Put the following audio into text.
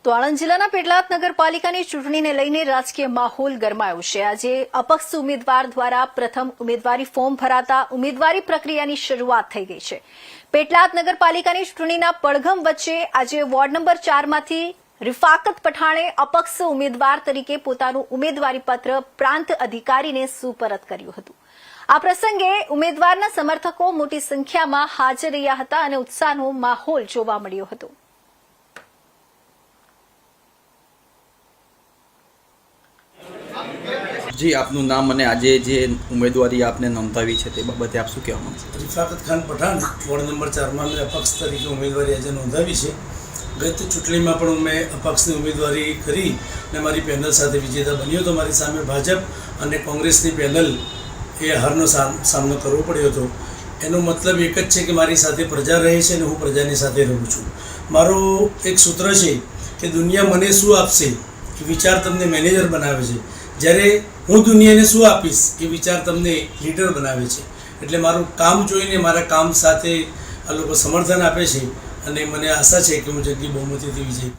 તો આણંદ જિલ્લાના પેટલાદ નગરપાલિકાની ચૂંટણીને લઈને રાજકીય માહોલ ગરમાયો છે। આજે અપક્ષ ઉમેદવાર દ્વારા પ્રથમ ઉમેદવારી ફોર્મ ભરાતા ઉમેદવારી પ્રક્રિયાની શરૂઆત થઈ ગઈ છે। પેટલાદ નગરપાલિકાની ચૂંટણીના પડઘમ વચ્ચે આજે વોર્ડ નંબર 4 માંથી રિફાકત પઠાણે અપક્ષ ઉમેદવાર તરીકે પોતાનું ઉમેદવારી પત્ર પ્રાંત અધિકારીને સુપરત કર્યું હતું। આ પ્રસંગે ઉમેદવારના સમર્થકો મોટી સંખ્યામાં હાજર રહ્યા હતા અને ઉત્સાહનો માહોલ જોવા મળ્યો હતો। जी आपनु नाम અને આજે જે ઉમેદવારી આપને નોંધાવી છે તે બાબતે આપ શું કહેવા માંગશો? રિફાકત ખાન પઠાણ વોર્ડ નંબર 4 માં અપક્ષ તરીકે ઉમેદવારી આજે નોંધાવી છે। ગત ચૂંટણીમાં પણ મેં અપક્ષની ઉમેદવારી કરી અને મારી પેનલ સાથે વિજેતા બન્યો હતો। મારી સામે ભાજપ અને કોંગ્રેસની પેનલ એ હારનો સામનો કરવો પડ્યો હતો। એનો મતલબ એક જ છે કે મારી સાથે પ્રજા રહે છે અને હું પ્રજાની સાથે રહું છું। મારો એક સૂત્ર છે કે દુનિયા મને શું આપશે એ વિચાર તમને મેનેજર બનાવે છે, જ્યારે હું દુનિયાને શું આપીશ એ વિચાર તમને લીડર બનાવે છે। એટલે મારું કામ જોઈને મારા કામ સાથે આ લોકો સમર્થન આપે છે અને મને આશા છે કે હું જંગી બહુમતીથી વિજય